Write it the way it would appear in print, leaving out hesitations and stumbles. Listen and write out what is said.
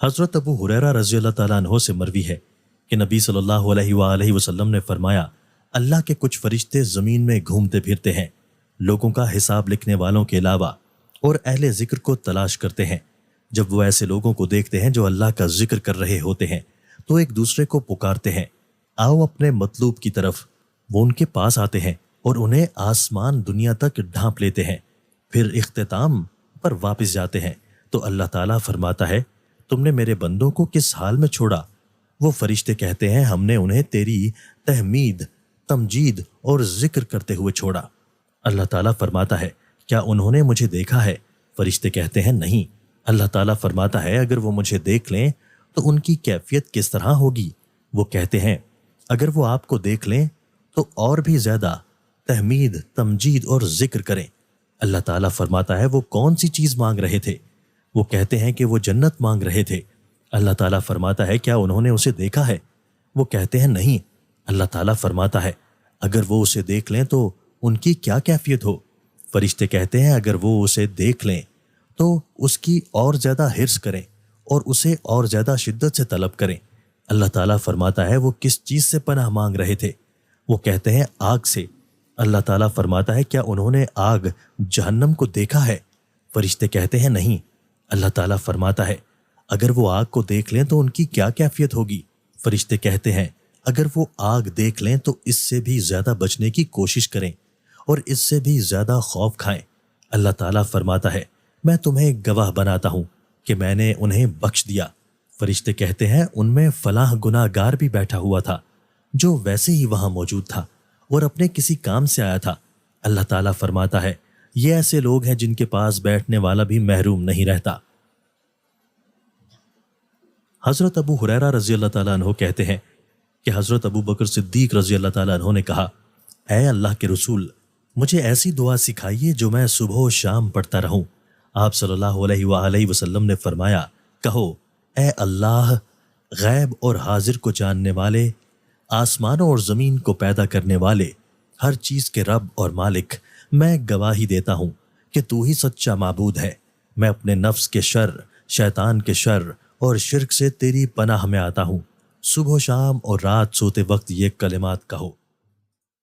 حضرت ابو ہریرہ رضی اللہ تعالیٰ عنہ سے مروی ہے کہ نبی صلی اللہ علیہ وآلہ وسلم نے فرمایا، اللہ کے کچھ فرشتے زمین میں گھومتے پھرتے ہیں، لوگوں کا حساب لکھنے والوں کے علاوہ، اور اہل ذکر کو تلاش کرتے ہیں۔ جب وہ ایسے لوگوں کو دیکھتے ہیں جو اللہ کا ذکر کر رہے ہوتے ہیں تو ایک دوسرے کو پکارتے ہیں، آؤ اپنے مطلوب کی طرف۔ وہ ان کے پاس آتے ہیں اور انہیں آسمان دنیا تک ڈھانپ لیتے ہیں، پھر اختتام پر واپس جاتے ہیں تو اللہ تعالیٰ فرماتا ہے، تم نے میرے بندوں کو کس حال میں چھوڑا؟ وہ فرشتے کہتے ہیں، ہم نے انہیں تیری تحمید، تمجید اور ذکر کرتے ہوئے چھوڑا۔ اللہ تعالیٰ فرماتا ہے، کیا انہوں نے مجھے دیکھا ہے؟ فرشتے کہتے ہیں، نہیں۔ اللہ تعالیٰ فرماتا ہے، اگر وہ مجھے دیکھ لیں تو ان کی کیفیت کس طرح ہوگی؟ وہ کہتے ہیں، اگر وہ آپ کو دیکھ لیں تو اور بھی زیادہ تحمید، تمجید اور ذکر کریں۔ اللہ تعالیٰ فرماتا ہے، وہ کون سی چیز مانگ رہے تھے؟ وہ کہتے ہیں کہ وہ جنت مانگ رہے تھے۔ اللہ تعالیٰ فرماتا ہے، کیا انہوں نے اسے دیکھا ہے؟ وہ کہتے ہیں، نہیں۔ اللہ تعالیٰ فرماتا ہے، اگر وہ اسے دیکھ لیں تو ان کی کیا کیفیت ہو؟ فرشتے کہتے ہیں، اگر وہ اسے دیکھ لیں تو اس کی اور زیادہ حرص کریں اور اسے اور زیادہ شدت سے طلب کریں۔ اللہ تعالیٰ فرماتا ہے، وہ کس چیز سے پناہ مانگ رہے تھے؟ وہ کہتے ہیں، آگ سے۔ اللہ تعالیٰ فرماتا ہے، کیا انہوں نے آگ جہنم کو دیکھا ہے؟ فرشتے کہتے ہیں، نہیں۔ اللہ تعالیٰ فرماتا ہے، اگر وہ آگ کو دیکھ لیں تو ان کی کیا کیفیت ہوگی؟ فرشتے کہتے ہیں، اگر وہ آگ دیکھ لیں تو اس سے بھی زیادہ بچنے کی کوشش کریں اور اس سے بھی زیادہ خوف کھائیں۔ اللہ تعالیٰ فرماتا ہے، میں تمہیں گواہ بناتا ہوں کہ میں نے انہیں بخش دیا۔ فرشتے کہتے ہیں، ان میں فلاں گناہ گار بھی بیٹھا ہوا تھا جو ویسے ہی وہاں موجود تھا اور اپنے کسی کام سے آیا تھا۔ اللہ تعالیٰ فرماتا ہے، یہ ایسے لوگ ہیں جن کے پاس بیٹھنے والا بھی محروم نہیں رہتا۔ حضرت ابو ہریرہ رضی اللہ تعالیٰ عنہ کہتے ہیں کہ حضرت ابو بکر صدیق رضی اللہ تعالیٰ عنہ نے کہا، اے اللہ کے رسول، مجھے ایسی دعا سکھائیے جو میں صبح و شام پڑھتا رہوں۔ آپ صلی اللہ علیہ وآلہ وسلم نے فرمایا، کہو، اے اللہ، غیب اور حاضر کو جاننے والے، آسمانوں اور زمین کو پیدا کرنے والے، ہر چیز کے رب اور مالک، میں گواہی دیتا ہوں کہ تو ہی سچا معبود ہے۔ میں اپنے نفس کے شر، شیطان کے شر اور شرک سے تیری پناہ میں آتا ہوں۔ صبح و شام اور رات سوتے وقت یہ کلمات کہو۔